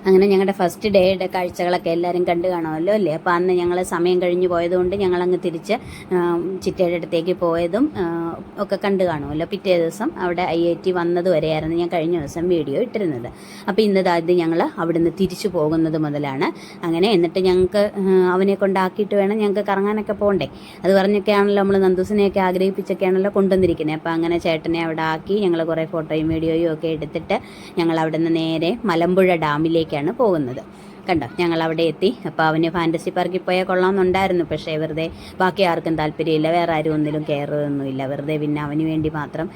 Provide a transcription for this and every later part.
അങ്ങനെ ഞങ്ങളുടെ ഫസ്റ്റ് ഡേയുടെ കാഴ്ചകളൊക്കെ എല്ലാവരും കണ്ടു കാണുമല്ലോ അല്ലേ. അപ്പോൾ അന്ന് ഞങ്ങൾ സമയം കഴിഞ്ഞ് പോയതുകൊണ്ട് ഞങ്ങളങ്ങ് തിരിച്ച് ചിറ്റയുടെ അടുത്തേക്ക് പോയതും ഒക്കെ കണ്ടു കാണുമല്ലോ. പിറ്റേ ദിവസം അവിടെ IIT വന്നത് വരെയായിരുന്നു ഞാൻ കഴിഞ്ഞ ദിവസം വീഡിയോ ഇട്ടിരുന്നത്. അപ്പോൾ ഇന്നത് ഞങ്ങൾ അവിടുന്ന് തിരിച്ചു പോകുന്നത് മുതലാണ്. അങ്ങനെ എന്നിട്ട് ഞങ്ങൾക്ക് അവനെ കൊണ്ടാക്കിയിട്ട് വേണം ഞങ്ങൾക്ക് കറങ്ങാനൊക്കെ പോകണ്ടേ. അത് പറഞ്ഞൊക്കെയാണല്ലോ നമ്മൾ നന്ദൂസിനെയൊക്കെ ആഗ്രഹിപ്പിച്ചൊക്കെയാണല്ലോ കൊണ്ടുവന്നിരിക്കുന്നത്. അപ്പോൾ അങ്ങനെ ചേട്ടനെ അവിടെ ആക്കി ഞങ്ങൾ കുറേ ഫോട്ടോയും വീഡിയോയും ഒക്കെ എടുത്തിട്ട് ഞങ്ങൾ അവിടെ നിന്ന് നേരെ മലമ്പുഴ ഡാമിലേക്കാണ് പോകുന്നത്. കണ്ടോ, ഞങ്ങൾ അവിടെ എത്തി. അപ്പോൾ അവന് ഫാൻറ്റസി പാർക്കിൽ പോയാൽ കൊള്ളാമെന്നുണ്ടായിരുന്നു. പക്ഷേ വെറുതെ ബാക്കി ആർക്കും താല്പര്യമില്ല, വേറെ ആരും ഒന്നിലും കയറുകയൊന്നുമില്ല. വെറുതെ പിന്നെ അവന് വേണ്ടി മാത്രം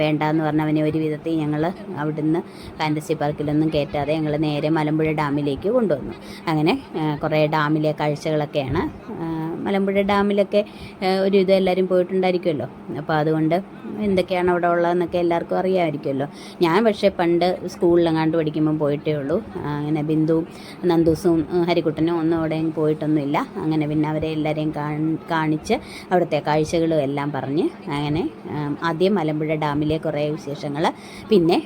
വേണ്ടാന്ന് പറഞ്ഞ് അവനെ ഒരു വിധത്തിൽ ഞങ്ങൾ അവിടുന്ന് ഫാൻറ്റസി പാർക്കിലൊന്നും കയറ്റാതെ ഞങ്ങൾ നേരെ മലമ്പുഴ ഡാമിലേക്ക് കൊണ്ടുവന്നു. അങ്ങനെ കുറേ ഡാമിലെ കാഴ്ചകളൊക്കെയാണ്. മലമ്പുഴ ഡാമിലൊക്കെ ഒരു ഇത് എല്ലാവരും പോയിട്ടുണ്ടായിരിക്കുമല്ലോ. അപ്പോൾ അതുകൊണ്ട് എന്തൊക്കെയാണ് അവിടെ ഉള്ളതെന്നൊക്കെ എല്ലാവർക്കും അറിയാമായിരിക്കുമല്ലോ. ഞാൻ പക്ഷേ പണ്ട് സ്കൂളിലെങ്ങാണ്ട് പഠിക്കുമ്പോൾ പോയിട്ടേ ഉള്ളൂ. അങ്ങനെ ബിന്ദുവും നന്ദൂസും ഹരിക്കുട്ടനും ഒന്നും അവിടെയും പോയിട്ടൊന്നുമില്ല. അങ്ങനെ പിന്നെ അവരെ എല്ലാവരെയും കാണിച്ച് അവിടുത്തെ കാഴ്ചകളും എല്ലാം പറഞ്ഞ് അങ്ങനെ ആദ്യം മലമ്പുഴ ഡാമിലെ കുറേ വിശേഷങ്ങൾ, പിന്നെ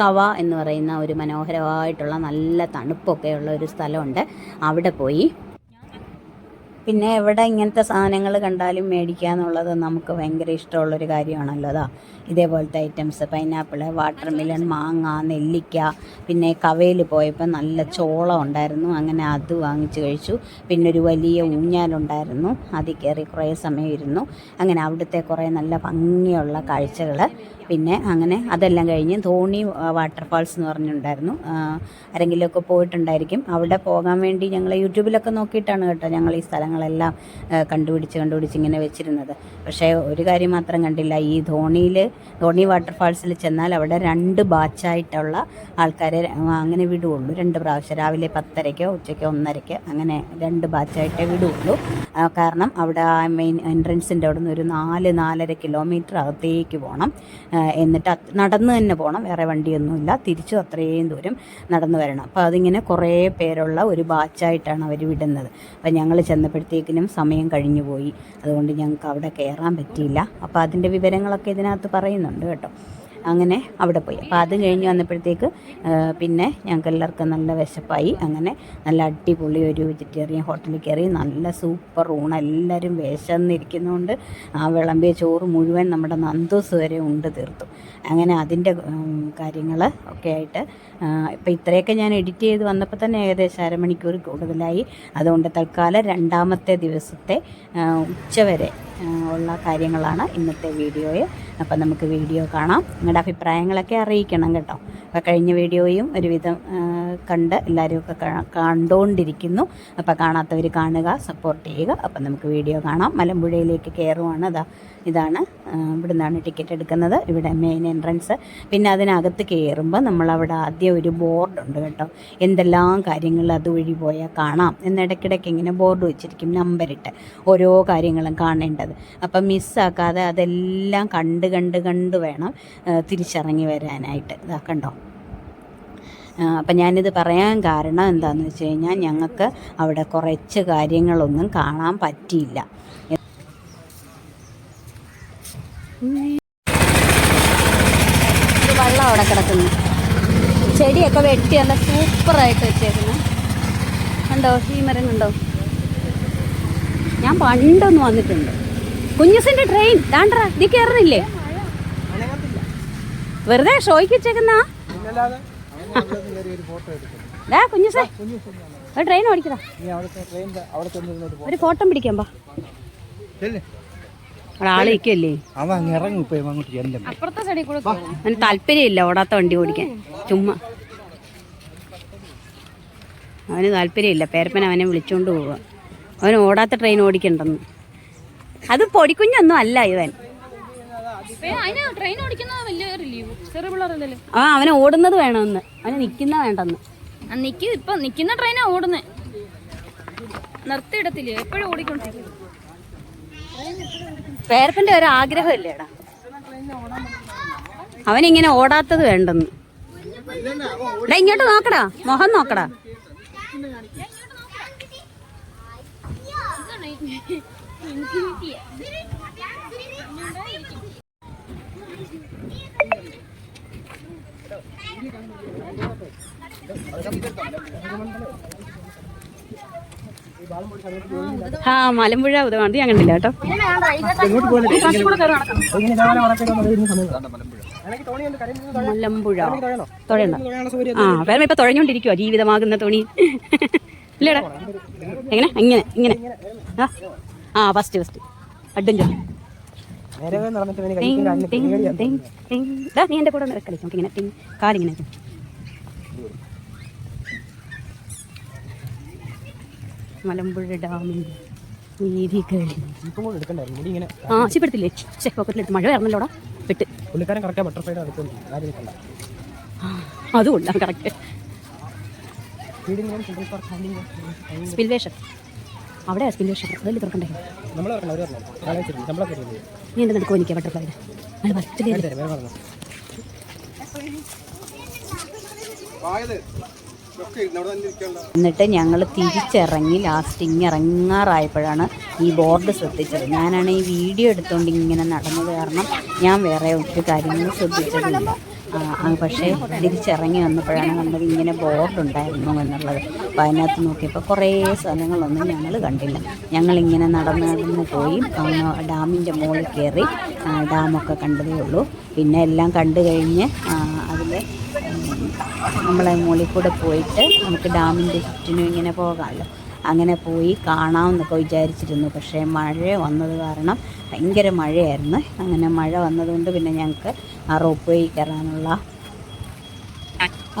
കവ എന്ന് പറയുന്ന ഒരു മനോഹരമായിട്ടുള്ള നല്ല തണുപ്പൊക്കെയുള്ള ഒരു സ്ഥലമുണ്ട്, അവിടെ പോയി. പിന്നെ എവിടെ ഇങ്ങനത്തെ സാധനങ്ങൾ കണ്ടാലും മേടിക്കുക എന്നുള്ളത് നമുക്ക് ഭയങ്കര ഇഷ്ടമുള്ളൊരു കാര്യമാണല്ലോ. അതാ ഇതേപോലത്തെ ഐറ്റംസ്, പൈനാപ്പിൾ, വാട്ടർ മെലൺ, മാങ്ങ, നെല്ലിക്ക. പിന്നെ കവയിൽ പോയപ്പോൾ നല്ല ചോളം ഉണ്ടായിരുന്നു, അങ്ങനെ അത് വാങ്ങിച്ച് കഴിച്ചു. പിന്നെ ഒരു വലിയ ഊഞ്ഞാലുണ്ടായിരുന്നു, അതിൽ കയറി കുറേ സമയം ഇരുന്നു. അങ്ങനെ അവിടുത്തെ കുറേ നല്ല ഭംഗിയുള്ള കാഴ്ചകൾ. പിന്നെ അങ്ങനെ അതെല്ലാം കഴിഞ്ഞ് ധോണി വാട്ടർഫാൾസ് എന്ന് പറഞ്ഞിട്ടുണ്ടായിരുന്നു. ആരെങ്കിലുമൊക്കെ പോയിട്ടുണ്ടായിരിക്കും. അവിടെ പോകാൻ വേണ്ടി ഞങ്ങൾ യൂട്യൂബിലൊക്കെ നോക്കിയിട്ടാണ് കേട്ടോ ഞങ്ങൾ ഈ സ്ഥലങ്ങളെല്ലാം കണ്ടുപിടിച്ച് ഇങ്ങനെ വെച്ചിരുന്നത്. പക്ഷേ ഒരു കാര്യം മാത്രം കണ്ടില്ല. ഈ ധോണി വാട്ടർഫാൾസിൽ ചെന്നാൽ അവിടെ 2 ബാച്ചായിട്ടുള്ള ആൾക്കാരെ അങ്ങനെ വിടുകയുള്ളൂ. 2 പ്രാവശ്യം, രാവിലെ 10:30-ക്കോ ഉച്ചയ്ക്കോ 1:30-ക്ക്, അങ്ങനെ 2 ബാച്ചായിട്ടേ വിടുകയുള്ളൂ. കാരണം അവിടെ ആ മെയിൻ എൻട്രൻസിൻ്റെ അവിടെ നിന്ന് ഒരു 4-4.5 കിലോമീറ്റർ അകത്തേക്ക് പോകണം. എന്നിട്ട് നടന്ന് തന്നെ പോകണം, വേറെ വണ്ടിയൊന്നുമില്ല. തിരിച്ചും അത്രയും ദൂരം നടന്നു വരണം. അപ്പോൾ അതിങ്ങനെ കുറേ പേരുള്ള ഒരു ബാച്ചായിട്ടാണ് അവർ വിടുന്നത്. അപ്പോൾ ഞങ്ങൾ ചെന്നപ്പോഴത്തേക്കിനും സമയം കഴിഞ്ഞു പോയി. അതുകൊണ്ട് ഞങ്ങൾക്ക് അവിടെ കയറാൻ പറ്റിയില്ല. അപ്പോൾ അതിൻ്റെ വിവരങ്ങളൊക്കെ ഇതിനകത്ത് പറയുന്നുണ്ട് കേട്ടോ. അങ്ങനെ അവിടെ പോയി. അപ്പോൾ അത് കഴിഞ്ഞ് വന്നപ്പോഴത്തേക്ക് പിന്നെ ഞങ്ങൾക്ക് എല്ലാവർക്കും നല്ല വിശപ്പായി. അങ്ങനെ നല്ല അടിപൊളി ഒരു വെജിറ്റേറിയൻ ഹോട്ടലിൽ കയറി. നല്ല സൂപ്പർ ഊണ്, എല്ലാവരും വിശന്നിരിക്കുന്നതുകൊണ്ട് ആ വിളമ്പിയ ചോറ് മുഴുവൻ നമ്മുടെ നന്ദൂസ് വരെ ഉണ്ട് തീർത്തു. അങ്ങനെ അതിൻ്റെ കാര്യങ്ങൾ ഒക്കെ ആയിട്ട് ഇപ്പോൾ ഇത്രയൊക്കെ ഞാൻ എഡിറ്റ് ചെയ്ത് വന്നപ്പോൾ തന്നെ ഏകദേശം അരമണിക്കൂർ കൂടുതലായി. അതുകൊണ്ട് തൽക്കാലം 2ാമത്തെ ദിവസത്തെ ഉച്ചവരെ ഉള്ള കാര്യങ്ങളാണ് ഇന്നത്തെ വീഡിയോയിൽ. അപ്പം നമുക്ക് വീഡിയോ കാണാം. നിങ്ങളുടെ അഭിപ്രായങ്ങളൊക്കെ അറിയിക്കണം കേട്ടോ. അപ്പോൾ കഴിഞ്ഞ വീഡിയോയും ഒരുവിധം കണ്ട് എല്ലാവരും ഒക്കെ കണ്ടുകൊണ്ടിരിക്കുന്നു. അപ്പോൾ കാണാത്തവർ കാണുക, സപ്പോർട്ട് ചെയ്യുക. അപ്പം നമുക്ക് വീഡിയോ കാണാം. മലമ്പുഴയിലേക്ക് കയറുവാണ്. ഇതാണ് ഇവിടെ നിന്നാണ് ടിക്കറ്റ് എടുക്കുന്നത്. ഇവിടെ മെയിൻ എൻട്രൻസ്. പിന്നെ അതിനകത്ത് കയറുമ്പോൾ നമ്മളവിടെ ആദ്യം ഒരു ബോർഡുണ്ട് കേട്ടോ, എന്തെല്ലാം കാര്യങ്ങൾ അതുവഴി പോയാൽ കാണാം എന്നിടയ്ക്കിടയ്ക്ക് ഇങ്ങനെ ബോർഡ് വെച്ചിരിക്കും, നമ്പറിട്ട് ഓരോ കാര്യങ്ങളും കാണേണ്ടത്. അപ്പം മിസ്സാക്കാതെ അതെല്ലാം കണ്ട് വേണം തിരിച്ചിറങ്ങി വരാനായിട്ട്. ഇതാ കണ്ടോ. അപ്പം ഞാനിത് പറയാൻ കാരണം എന്താണെന്ന് വെച്ച് കഴിഞ്ഞാൽ ഞങ്ങൾക്ക് അവിടെ കുറച്ച് കാര്യങ്ങളൊന്നും കാണാൻ പറ്റിയില്ല. വെള്ളം അവിടെ കിടക്കുന്നു, ചെടിയൊക്കെ വെട്ടി നല്ല സൂപ്പറായിട്ട് വെച്ചേക്കുന്നു. കണ്ടോ ഈ മരം കണ്ടോ. ഞാൻ പണ്ടൊന്ന് വന്നിട്ടുണ്ട്. കുഞ്ഞുസിൻ്റെ ട്രെയിൻ ദാണ്ടറ ഇതിൽ കയറുന്നില്ലേ, വെറുതെ ഷോയ്ക്ക് വെച്ചേക്കുന്ന കുഞ്ഞുസേ ഒരു ട്രെയിൻ ഓടിക്കടാ, ഒരു ഫോട്ടോ പിടിക്കാൻ പാ. അവിടെ ആള് നിൽക്കല്ലേ, അവന് താല്പര്യമില്ല ഓടാത്ത വണ്ടി ഓടിക്കാൻ. ചുമ്മാ അവന് താല്പര്യമില്ല. പേരപ്പൻ അവനെ വിളിച്ചോണ്ട് പോവുക. അവന് ഓടാത്ത ട്രെയിൻ ഓടിക്കണ്ടെന്ന്. അത് പൊടിക്കുഞ്ഞൊന്നും അല്ല ഇവൻ. അവനെ ഓടുന്നത് വേണമെന്ന്, അവന് നിക്കുന്ന വേണ്ടെന്ന്. ഇപ്പൊ നിക്കുന്ന ട്രെയിനാ ഓടുന്നേ, നിർത്തിയിടത്തില്ലേ, എപ്പോഴും ഓടിക്കൊണ്ടിരിക്കും. പേരപ്പന്റെ ഒരു ആഗ്രഹമല്ലേടാ, അവനിങ്ങനെ ഓടാത്തത് വേണ്ടെന്ന്. ഇങ്ങോട്ട് നോക്കടാ, മുഖം നോക്കടാ. ആ മലമ്പുഴ ഉദവാണ് ഞാൻ കണ്ടില്ല കേട്ടോ. മലമ്പുഴ തുഴയണ്ട. ആ വേറെ ഇപ്പൊ തുഴഞ്ഞോണ്ടിരിക്കുവോ ജീവിതമാകുന്ന തോണി ഇല്ലേടാ. എങ്ങനെ ഇങ്ങനെ ഇങ്ങനെ ആ ഫസ്റ്റ് അഡ്വഞ്ചർ. നീ എന്റെ കൂടെ കളിക്കും ഇങ്ങനെ കാലിങ്ങനെ മലമ്പുഴ ഡാമിന്റെ വീതികൾ. ആ ശിപ്പെടുത്തില്ലേ പോക്കറ്റിലെടുത്ത് മഴ വരണല്ലോടാ പെട്ട്. അതുകൊണ്ടാ കറക്റ്റ്. സ്പിൽവേഷൻ അവിടെയാ സ്പിൽവേഷൻ അതല്ലേ തുറക്കണ്ടേ. നീ എന്താ എടുക്കുമോ എനിക്ക് ബട്ടർഫ്ലൈ എന്നിട്ട് ഞങ്ങൾ തിരിച്ചിറങ്ങി ലാസ്റ്റ് ഇറങ്ങാറായപ്പോഴാണ് ഈ ബോർഡ് ശ്രദ്ധിച്ചത്. ഞാനാണ് ഈ വീഡിയോ എടുത്തുകൊണ്ട് ഇങ്ങനെ നടന്നത് കാരണം ഞാൻ വേറെ ഒരു കാര്യങ്ങളും ശ്രദ്ധിച്ചതില്ല. പക്ഷേ തിരിച്ചിറങ്ങി വന്നപ്പോഴാണ് നമ്മൾ ഇങ്ങനെ ബോർഡുണ്ടായിരുന്നു എന്നുള്ളത്. അപ്പോൾ അതിനകത്ത് നോക്കിയപ്പോൾ കുറേ സ്ഥലങ്ങളൊന്നും ഞങ്ങൾ കണ്ടില്ല. ഞങ്ങളിങ്ങനെ നടന്ന് പോയി ഡാമിൻ്റെ മുകളിൽ കയറി ഡാമൊക്കെ കണ്ടതേ ഉള്ളൂ. പിന്നെ എല്ലാം കണ്ടു കഴിഞ്ഞ് അതിൽ നമ്മളെ മുകളിൽ കൂടെ പോയിട്ട് നമുക്ക് ഡാമിൻ്റെ ചുറ്റിനും ഇങ്ങനെ പോകാമല്ലോ. അങ്ങനെ പോയി കാണാമെന്നൊക്കെ വിചാരിച്ചിരുന്നു. പക്ഷേ മഴ വന്നത് കാരണം ഭയങ്കര മഴയായിരുന്നു. അങ്ങനെ മഴ വന്നതുകൊണ്ട് പിന്നെ ഞങ്ങൾക്ക് ആ റോപ്പ് വഴി കയറാനുള്ള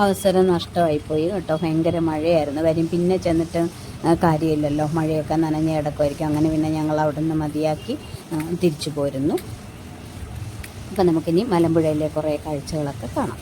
അവസരം നഷ്ടമായിപ്പോയി കേട്ടോ. ഭയങ്കര മഴയായിരുന്നു. കാര്യം പിന്നെ ചെന്നിട്ട് കാര്യമില്ലല്ലോ, മഴയൊക്കെ നനഞ്ഞ് കിടക്കുമായിരിക്കും. അങ്ങനെ പിന്നെ ഞങ്ങൾ അവിടെ നിന്ന് മതിയാക്കി തിരിച്ചു പോരുന്നു. അപ്പം നമുക്കിനി മലമ്പുഴയിലെ കുറേ കാഴ്ചകളൊക്കെ കാണാം.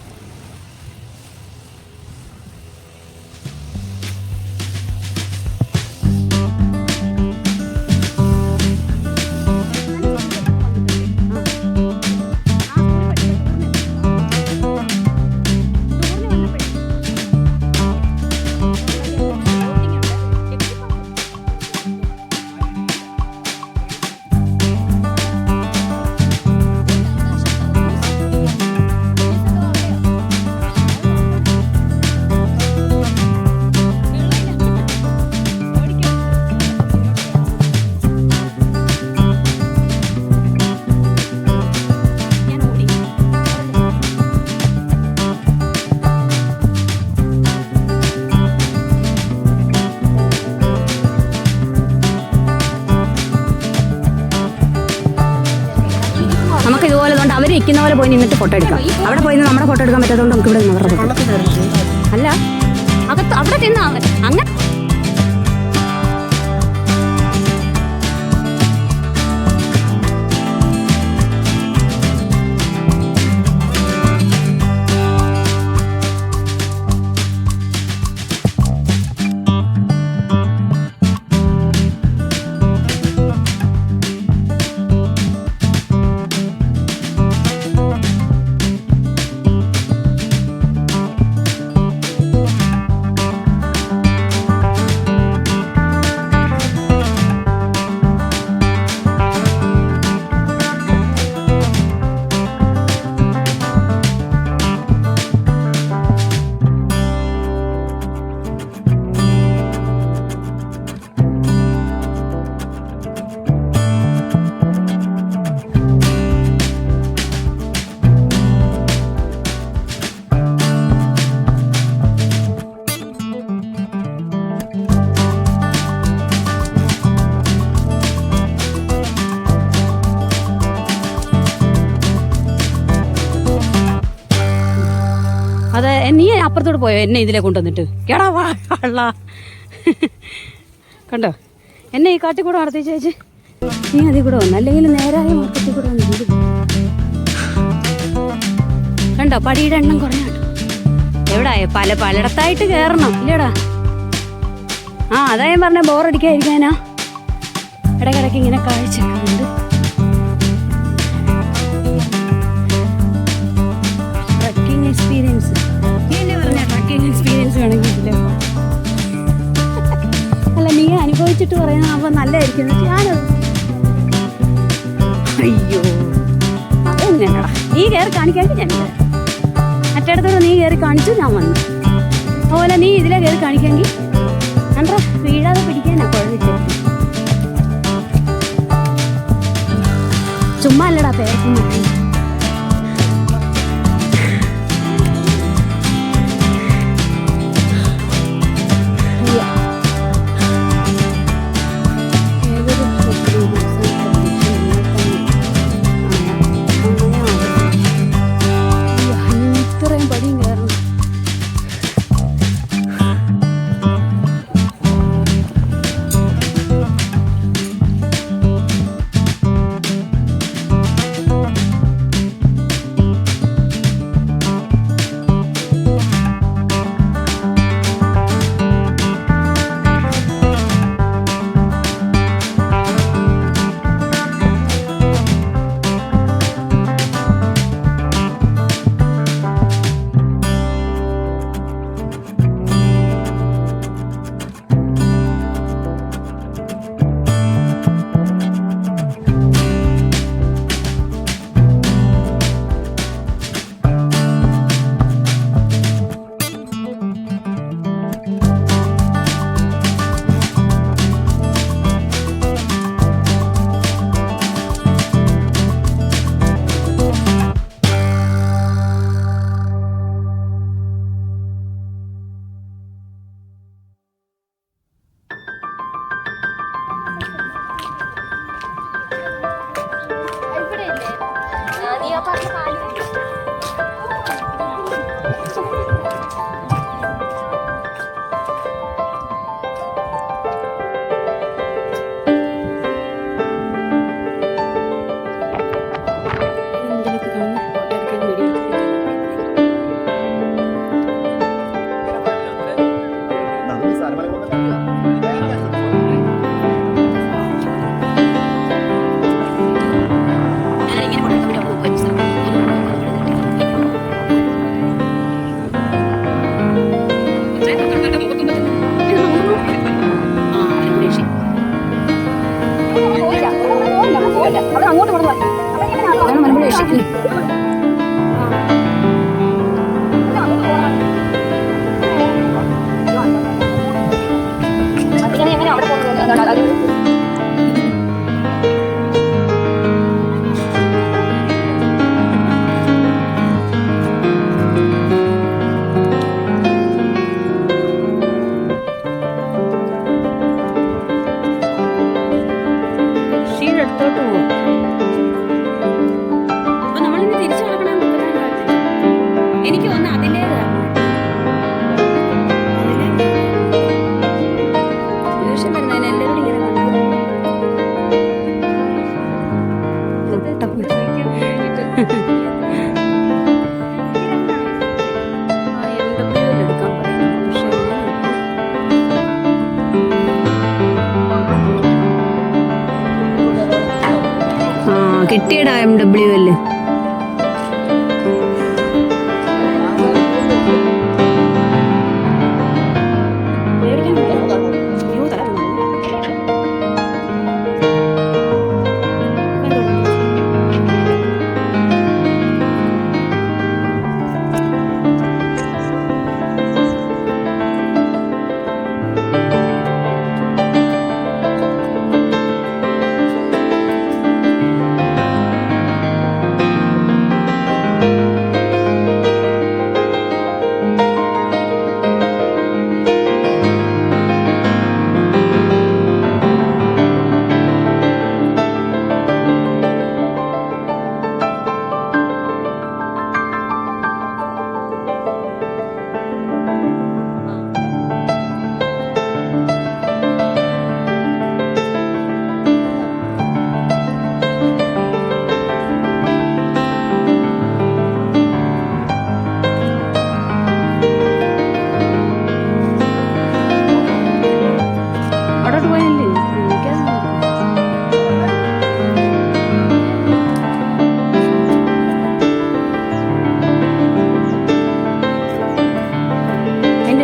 നമുക്ക് ഇതുപോലെ കൊണ്ട് അവർ ഇരിക്കുന്ന പോലെ പോയി നിന്നിട്ട് ഫോട്ടോ എടുക്കാം. അവിടെ പോയി നമ്മുടെ ഫോട്ടോ എടുക്കാൻ പറ്റാത്തതുകൊണ്ട് നമുക്ക് ഇവിടെ നിന്ന് അവരുടെ ഫോട്ടോ അല്ല അകത്ത് അവിടെ ചെന്നാ അങ്ങനെ. അതെ നീ അപ്പുറത്തോട്ട് പോയോ എന്നെ ഇതിലെ കൊണ്ടുവന്നിട്ട് കേടാ വാള്ള കണ്ടോ എന്നെ ഈ കാട്ടിൽ കൂടെ നടത്തി ചേച്ചി. നീ അതിൽ കൂടെ വന്നു അല്ലെങ്കിൽ നേരായ മാർക്കറ്റിൽ കൂടെ വന്നു. കണ്ടോ പടിയുടെ എണ്ണം കുറഞ്ഞു. എവിടായ പലയിടത്തായിട്ട് കയറണം ഇല്ലടാ. ആ അതാ ഞാൻ പറഞ്ഞ ബോറടിക്കാതിരിക്കാനാ ഇടയ്ക്കിടയ്ക്ക് ഇങ്ങനെ കാഴ്ചയൊക്കെ ഉണ്ട്. ട്രക്കിംഗ് എക്സ്പീരിയൻസ് നീ എന്നെ പറഞ്ഞ ട്രക്കിംഗ് എക്സ്പീരിയൻസ് വേണമെങ്കിൽ അല്ല നീ അനുഭവിച്ചിട്ട് പറയുന്ന അപ്പോൾ നല്ലതായിരിക്കും. ഞാനത് അയ്യോ അതെങ്ങനെയാടാ നീ കയറി കാണിക്കാണ്ട് ഞാൻ മറ്റേടത്തോടെ നീ കയറി കാണിച്ചു ഞാൻ വന്നു. ഓ കയറി കാണിക്കാമെങ്കിൽ അന്താ വീഴാതെ പിടിക്കാനാ കുഴപ്പമില്ല. ചുമ്മാ അല്ലടാ പേർക്കും മറ്റും. ഇത്രയും പടിയും കയറണം. കിട്ടിയടാ MWL.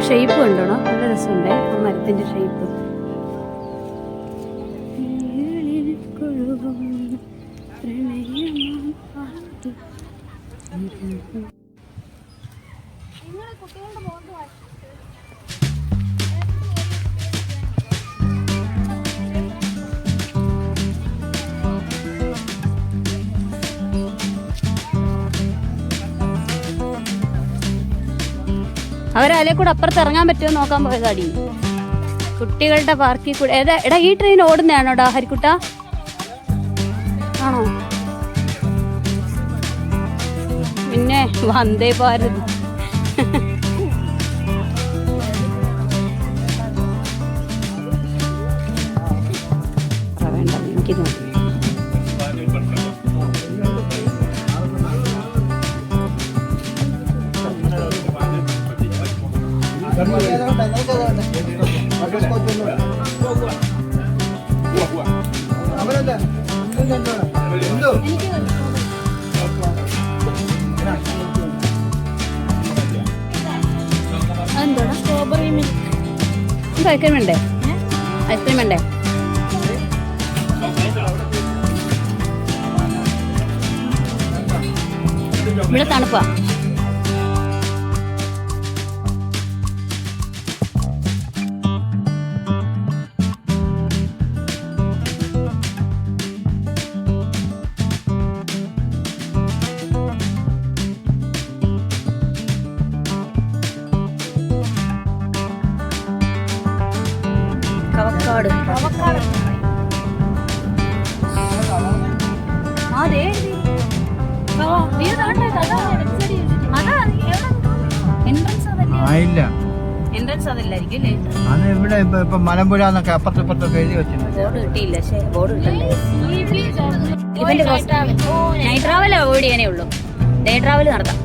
ഷേപ്പ് കണ്ടോണോ, നല്ല രസമുണ്ടേ ആ മരത്തിൻ്റെ ഷേപ്പ്. അവരതിലെ കൂടെ അപ്പുറത്ത് ഇറങ്ങാൻ പറ്റുമോ നോക്കാൻ പോയതാടി. കുട്ടികളുടെ പാർക്കിൽ കൂടെ. എടാ ഈ ട്രെയിൻ ഓടുന്നതാണോടാ ഹരിക്കുട്ട? ആണോ? പിന്നെ വന്ദേ ഭാരത്. വേണ്ട എനിക്ക് തോന്നി. എന്തോടാ സ്ട്രോബെറി മിൽക്ക് ഐസ്ക്രീം വേണ്ടേ? ഐസ്ക്രീം വേണ്ടേ? ഇവിടെ തണുപ്പാ. കവക്കാട്. അതെ എൻട്രൻസ് അതല്ലായിരിക്കും അല്ലേ? അത് ഇവിടെ ഇപ്പൊ മലമ്പുഴ എന്നൊക്കെ അപ്പുറത്തൊക്കെ എഴുതി വെച്ചിട്ടുണ്ട്. ബോർഡ് കിട്ടിയില്ല. പക്ഷേ ബോർഡ് കിട്ടണ്ടേ? ഇവന്റെ നൈറ്റ് ട്രാവൽ അവോയ്ഡ് ചെയ്യാനേ ഉള്ളൂ. ഡേ ട്രാവൽ നടത്താം.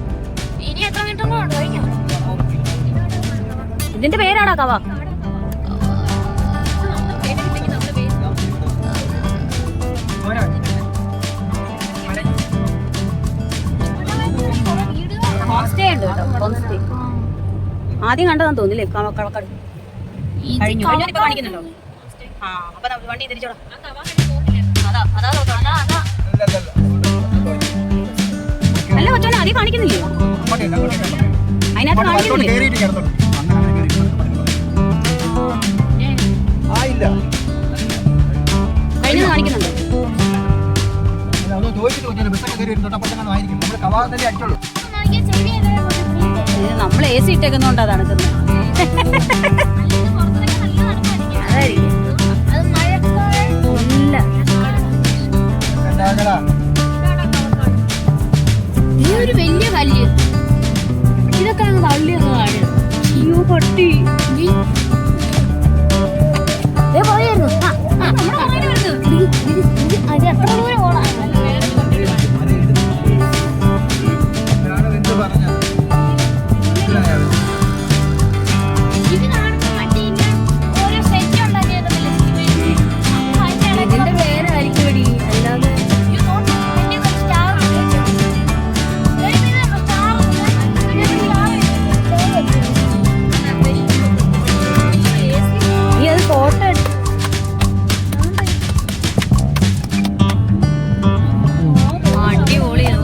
ഇനി എത്ര മിനിറ്റ് ഇതിന്റെ പേരാണോ കവ? ഹോം സ്റ്റേ ഉണ്ട് കേട്ടോ. ഹോം സ്റ്റേ ആദ്യം കണ്ടതാന്ന് തോന്നില്ലേ? കളക്കാട് കഴിഞ്ഞു. ഇപ്പൊ കാണിക്കുന്നുണ്ടോ? ആ അപ്പൊ നമുക്ക് വണ്ടി തിരിച്ചോളാം. അല്ല കൊച്ചോനെ ആദ്യം കാണിക്കുന്നില്ലേ? അതിനകത്ത് കാണിക്കുന്നില്ലേ? കഴിഞ്ഞത് കാണിക്കുന്നുണ്ടോ? നമ്മൾ എ സി ഇട്ടേക്കുന്നോണ്ടാ തണുക്കുന്നത്. ഈ ഒരു വലിയ കല്ല് ഇതൊക്കെ അങ്ങ് തള്ളിയൊന്ന് കാണും. അയ്യോ പൊട്ടി. പോയായിരുന്നു. അത് എത്ര ദൂരം പോണ? ഇതിന്റെ പേരായിരിക്കും അല്ലാതെ ഈ ഒരു ഫോട്ടോ അടിപൊളിയാ.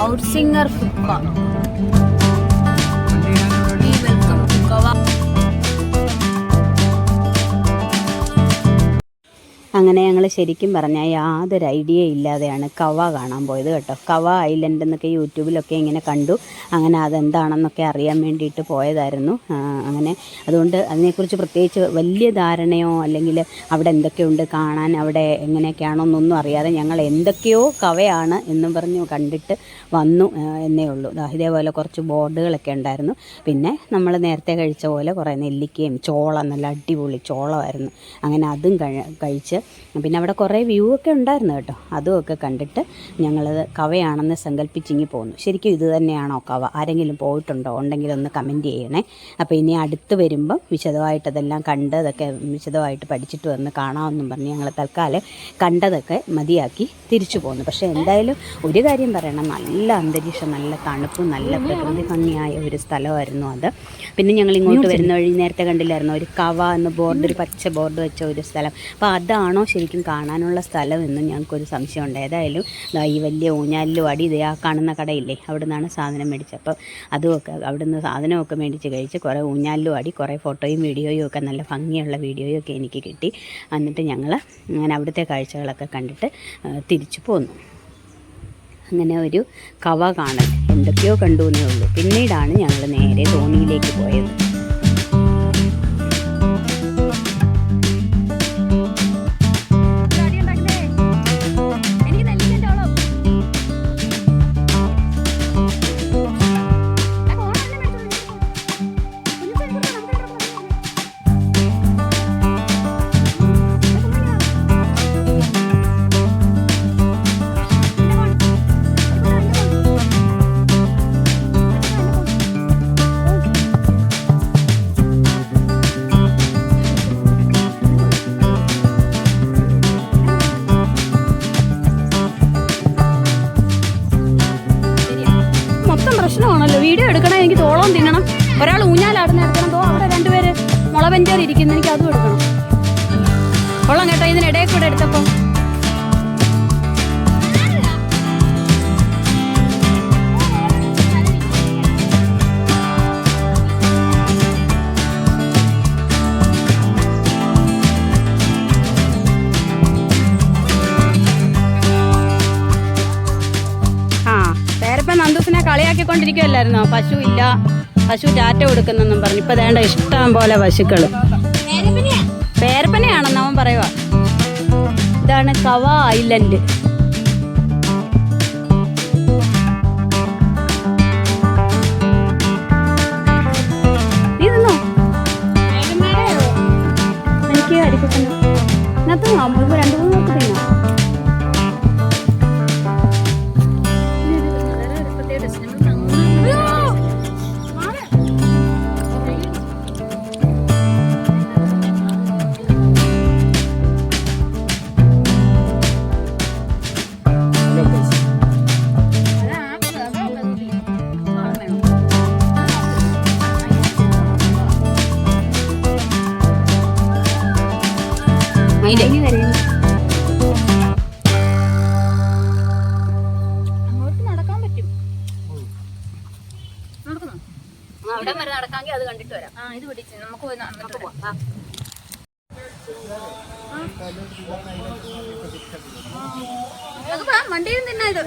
6-7 ഔട്ട്സിംഗർ ഫുട്ബ. വെൽക്കം ടു കവ. അങ്ങനെ ഞങ്ങൾ ശരിക്കും പറഞ്ഞാൽ യാതൊരു ഐഡിയ ഇല്ലാതെയാണ് കവ കാണാൻ പോയത് കേട്ടോ. കവ ഐലൻഡ് എന്നൊക്കെ യൂട്യൂബിലൊക്കെ ഇങ്ങനെ കണ്ടു. അങ്ങനെ അതെന്താണെന്നൊക്കെ അറിയാൻ വേണ്ടിയിട്ട് പോയതായിരുന്നു. അങ്ങനെ അതുകൊണ്ട് അതിനെക്കുറിച്ച് പ്രത്യേകിച്ച് വലിയ ധാരണയോ അല്ലെങ്കിൽ അവിടെ എന്തൊക്കെയുണ്ട് കാണാൻ, അവിടെ എങ്ങനെയൊക്കെയാണോ എന്നൊന്നും അറിയാതെ ഞങ്ങൾ എന്തൊക്കെയോ കവയാണ് എന്നും പറഞ്ഞു കണ്ടിട്ട് വന്നു എന്നേ ഉള്ളൂ. ഇതേപോലെ കുറച്ച് ബോർഡുകളൊക്കെ ഉണ്ടായിരുന്നു. പിന്നെ നമ്മൾ നേരത്തെ കഴിച്ച പോലെ കുറേ നെല്ലിക്കയും ചോളം, നല്ല അടിപൊളി ചോളമായിരുന്നു. അങ്ങനെ അതും കഴിച്ച് പിന്നെ അവിടെ കുറേ വ്യൂ ഒക്കെ ഉണ്ടായിരുന്നു കേട്ടോ. അതുമൊക്കെ കണ്ടിട്ട് ഞങ്ങളത് കവയാണെന്ന് സങ്കല്പിച്ചിങ്ങി പോന്നു. ശരിക്കും ഇത് തന്നെയാണോ കവ? ആരെങ്കിലും പോയിട്ടുണ്ടോ? ഉണ്ടെങ്കിൽ ഒന്ന് കമൻറ്റ് ചെയ്യണേ. അപ്പോൾ ഇനി അടുത്ത് വരുമ്പം വിശദമായിട്ടതെല്ലാം കണ്ട് അതൊക്കെ വിശദമായിട്ട് പഠിച്ചിട്ട് വന്ന് കാണാമെന്നും പറഞ്ഞ് ഞങ്ങൾ തൽക്കാലം കണ്ടതൊക്കെ മതിയാക്കി തിരിച്ചു പോന്നു. പക്ഷേ എന്തായാലും ഒരു കാര്യം പറയണം, നല്ല അന്തരീക്ഷം, നല്ല തണുപ്പും നല്ല പ്രകൃതി ഭംഗിയായ ഒരു സ്ഥലമായിരുന്നു അത്. പിന്നെ ഞങ്ങൾ ഇങ്ങോട്ട് വരുന്ന വഴി നേരത്തെ കണ്ടില്ലായിരുന്നു ഒരു കവ എന്ന ബോർഡ്, ഒരു പച്ച ബോർഡ് വെച്ച ഒരു സ്ഥലം. അപ്പോൾ അതാണോ ശരിക്കും കാണാനുള്ള സ്ഥലം എന്നും ഞങ്ങൾക്കൊരു സംശയമുണ്ട്. ഏതായാലും ഈ വലിയ ഊഞ്ഞാലിലും അടി ഇതേ ആ കാണുന്ന കടയില്ലേ, അവിടെ നിന്നാണ് സാധനം മേടിച്ചത്. അപ്പോൾ അതുമൊക്കെ അവിടെ നിന്ന് സാധനമൊക്കെ മേടിച്ച് കഴിച്ച് കുറേ ഊഞ്ഞാലിലും അടി, കുറേ ഫോട്ടോയും വീഡിയോയും ഒക്കെ നല്ല ഭംഗിയുള്ള വീഡിയോയും ഒക്കെ എനിക്ക് കിട്ടി. എന്നിട്ട് ഞങ്ങൾ അങ്ങനെ അവിടുത്തെ കാഴ്ചകളൊക്കെ കണ്ടിട്ട് തിരിച്ചു പോന്നു. അങ്ങനെ ഒരു കവ കാണൽ എന്തൊക്കെയോ കണ്ടു എന്നേ ഉള്ളൂ. പിന്നീടാണ് ഞങ്ങൾ നേരെ തോണിയിലേക്ക് പോയത്. പ്രശ്നമാണല്ലോ, വീഡിയോ എടുക്കണം, എനിക്ക് തോളം തിന്നണം, ഒരാൾ ഊഞ്ഞാലാടുന്ന എടുക്കണം, അവിടെ രണ്ടുപേര് മുളവെഞ്ചോർ ഇരിക്കുന്നു, എനിക്ക് അതും എടുക്കണം. കൊള്ളാം കേട്ടോ, ഇതിനിടയിൽ കൂടെ എടുത്തപ്പം നന്ദൂസിനെ കളിയാക്കിക്കൊണ്ടിരിക്കുകയല്ലായിരുന്നോ? പശു ഇല്ല, പശു ടാറ്റ കൊടുക്കുന്നെന്നും പറഞ്ഞു. ഇപ്പൊ വേണ്ട ഇഷ്ടം പോലെ പശുക്കള്. പേരപ്പനയാണെന്ന് അവൻ പറയുക. ഇതാണ് കവ ഐലൻഡ്. നീ തിന്നോ? എനിക്ക് അരിക്കുന്നു. ഇതിനകത്ത് 2-3 പേർക്ക് തിന്നാം. അങ്ങോട്ട് നടക്കാൻ പറ്റും. അവിടെ വരെ നടക്കാമെങ്കിൽ അത് കണ്ടിട്ട് വരാം. ഇത് പിടിച്ച് നമുക്ക് പോവാം. വണ്ടിയിൽ തന്നെ ഇത്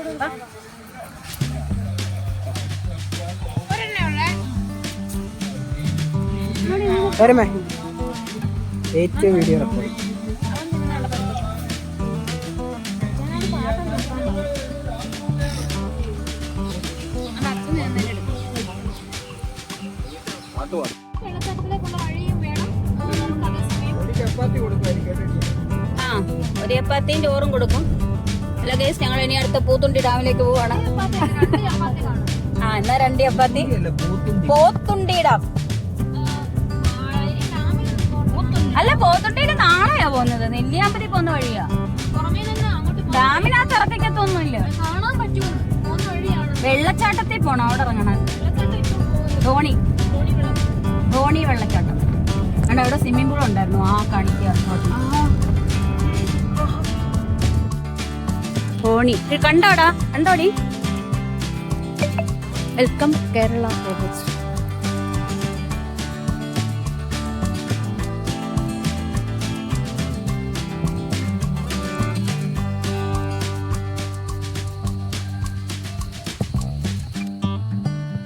ഏറ്റവും വീഡിയോ റെക്കോർഡ്. ഒരു ചപ്പാത്തിയും ചോറും കൊടുക്കും. അല്ല ഗൈസ്, ഞങ്ങൾ ഇനി അടുത്ത പൂത്തുണ്ടി ഡാമിലേക്ക് പോവാണ്. എന്നാ 2 ചപ്പാത്തി. പോത്തുണ്ടി ഡാം അല്ല, പോത്തുണ്ടിയിൽ നാളെയാ പോകുന്നത്. നെല്ലിയാമ്പതി പോകുന്ന വഴിയാ. ഡാമിനകത്ത് ഇറക്കത്തൊന്നുമില്ല. വെള്ളച്ചാട്ടത്തിൽ പോണം, അവിടെ ഇറങ്ങണം. ധോണി വെള്ളച്ചാട്ടം. അവിടെ അവിടെ സ്വിമ്മിംഗ് പൂൾ ഉണ്ടായിരുന്നു. കാണിക്കുക ധോണി കണ്ടോടാ? കണ്ടോടി? Welcome Kerala forest.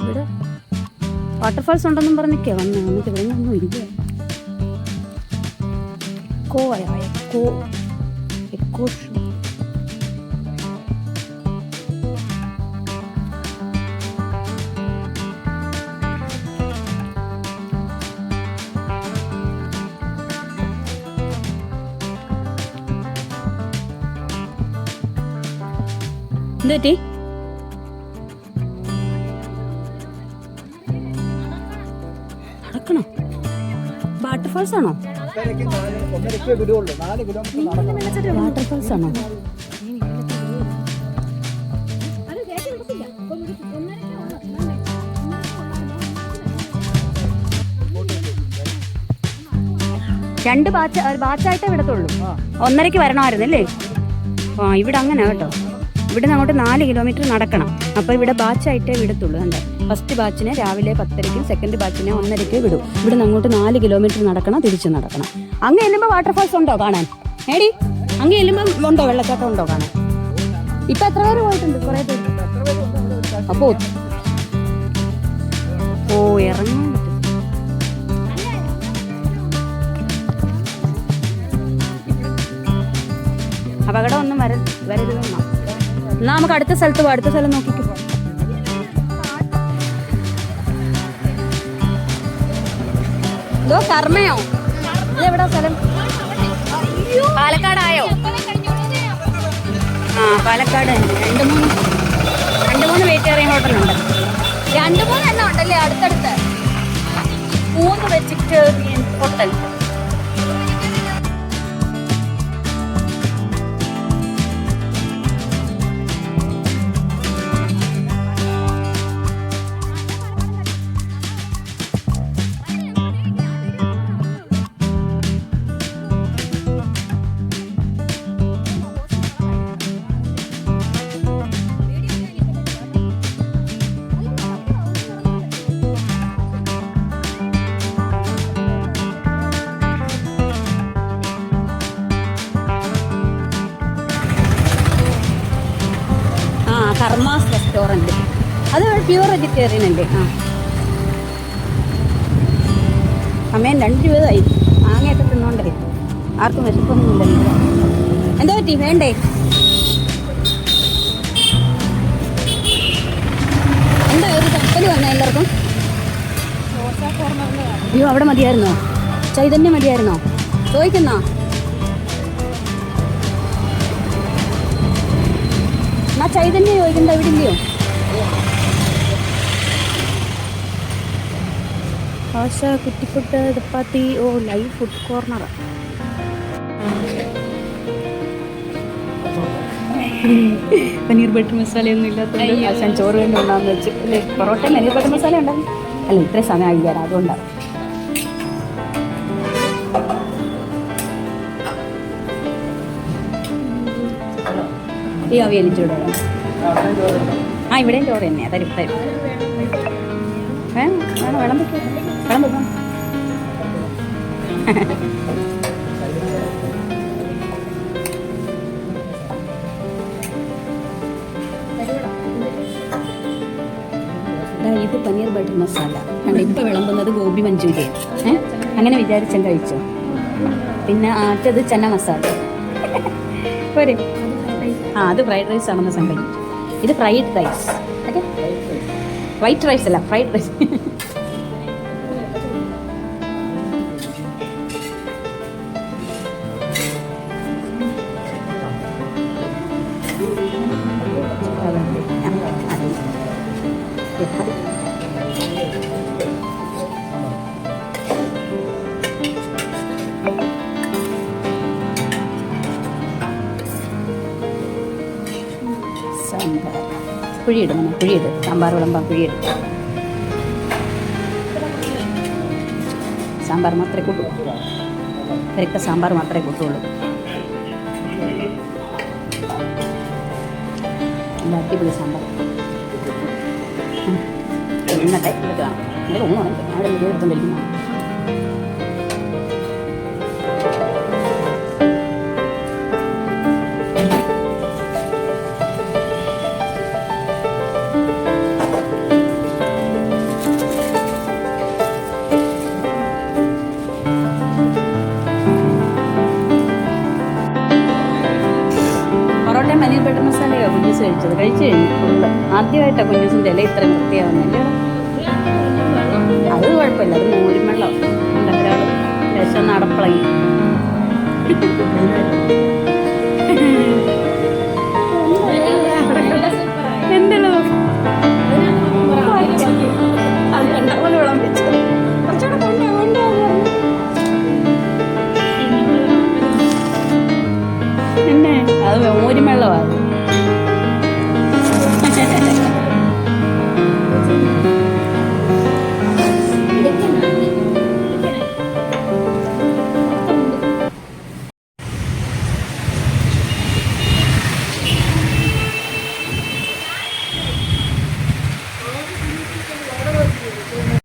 ഇവിടെ വാട്ടർഫാൾസ് ഉണ്ടെന്നും പറഞ്ഞിരിക്കുക വന്നിട്ട് ഇവിടെ ഒന്നും ഇല്ല. Echo show. എന്ത് പറ്റി? നടക്കണോ? വാട്ടർഫാൾസ് ആണോ? വാട്ടർഫാൾസ് ആണോ? രണ്ട് ബാച്ചായിട്ടേ വിടത്തുള്ളൂ. 1:30 വരണമായിരുന്നല്ലേ? ആ ഇവിടെ അങ്ങനെ കേട്ടോ. ഇവിടെ നിന്ന് അങ്ങോട്ട് 4 കിലോമീറ്റർ നടക്കണം. അപ്പോൾ ഇവിടെ ബാച്ചായിട്ടേ വിടത്തുള്ളൂ. കണ്ടോ, ഫസ്റ്റ് ബാച്ചിന് രാവിലെ 10:30, സെക്കൻഡ് ബാച്ചിന് 1:30 വിടും. ഇവിടെ നിന്ന് അങ്ങോട്ട് 4 കിലോമീറ്റർ നടക്കണം, തിരിച്ച് നടക്കണം. അങ്ങ് ചെല്ലുമ്പോൾ വാട്ടർഫാൾസ് ഉണ്ടോ കാണാൻ? ഏടി അങ്ങ് ചെല്ലുമ്പോൾ ഉണ്ടോ, വെള്ളച്ചാട്ടം ഉണ്ടോ കാണാൻ? ഇപ്പം എത്ര പേര് പോയിട്ടുണ്ട്? കുറേ പേര്. അപ്പോൾ ഇറങ്ങാൻ പറ്റും. അപകടം ഒന്നും വരരുതെന്നാ. എന്നാ നമുക്ക് അടുത്ത സ്ഥലത്ത് പോവാം. അടുത്ത സ്ഥലം നോക്കിക്കോ. കർമ്മയോ? ഇതെവിടാ സ്ഥലം? പാലക്കാടായോ? ആ പാലക്കാട് തന്നെ. 2-3 വെജിറ്റേറിയൻ ഹോട്ടലുണ്ട്. 2-3 എണ്ണം ഉണ്ടല്ലേ അടുത്തടുത്ത്. 3 വെജിറ്റേറിയൻ ഹോട്ടൽ. Karmas restaurant. അത് പ്യൂർ വെജിറ്റേറിയൻ അല്ലേ? ആ സമയം 2:20 മാങ്ങയൊക്കെ തിന്നോണ്ടേ ആർക്കും വിശപ്പൊന്നുമില്ലല്ലോ. എന്താ പറ്റി? വേണ്ടേ? എന്താ ഒരു കപ്പൽ വന്നേ എല്ലാവർക്കും? അയ്യോ അവിടെ മതിയായിരുന്നോ? ചൈതന്യം മതിയായിരുന്നോ? ചോദിക്കുന്നോ? ആ ചൈതന്യം ചോദിക്കണ്ട, ഇവിടെ ഇല്ലയോ? ദോശ, കുറ്റിപ്പുട്ട്, ചപ്പാത്തി. ഓ live food corner. Paneer butter മസാലയൊന്നും ഇല്ലാത്തതുകൊണ്ട് ആശാൻ ചോറ് തന്നെ ഉണ്ടാകുന്ന വെച്ചു അല്ലേ? പൊറോട്ട പനീർ ബട്ടർ മസാല ഉണ്ടാകും. അല്ല ഇത്രയും സമയം കഴിക്കാൻ അതുകൊണ്ടാണ്. ഈ അവിയൽ ചൂട്. ആ ഇവിടെയും ചോറ് തന്നെയാണ്. തരും. വെള്ളം വെക്കാം. ഇത് പനീർ ബട്ടർ മസാല. ഇപ്പം വിളമ്പുന്നത് ഗോബി മഞ്ചൂരിയൻ. അങ്ങനെ വിചാരിച്ചാൽ കഴിച്ചോ. പിന്നെ ആറ്റത് ചന്ന മസാല പോരെ. ആ അത് ഫ്രൈഡ് റൈസ് ആണെന്ന് സങ്കല്പിച്ചു. ഇത് fried rice. Okay, white rice അല്ല, ഫ്രൈഡ് റൈസ്. കുഴിയിടും, കുഴിയിട്. സാമ്പാർ വിളമ്പാൻ കുഴിയിടും. സാമ്പാർ മാത്രമേ കൂട്ടൂ. ഇവരൊക്കെ സാമ്പാർ മാത്രമേ കൂട്ടുള്ളൂ. നല്ല അടിപൊളി സാമ്പാർ. എന്നിട്ട് ഇത് കാണാം. ഇവിടെ ഒന്നും ഉണക്കും. അവിടെ വീഡിയോ എടുത്തുകൊണ്ടിരിക്കുന്നതാണ്. പനീർ ബട്ടർ മസാലയോ കുഞ്ഞൂസ് കഴിച്ചത്? കഴിച്ചു കഴിഞ്ഞു ഫുള്ള്. ആദ്യമായിട്ടാണ് കുഞ്ഞൂസിൻ്റെ ഇല ഇത്രയും വൃത്തിയാവുന്നില്ല. അത് കുഴപ്പമില്ല, അത് മോരും വെള്ളം. ഒരാൾ ലേശം നടപ്പളങ്ങി.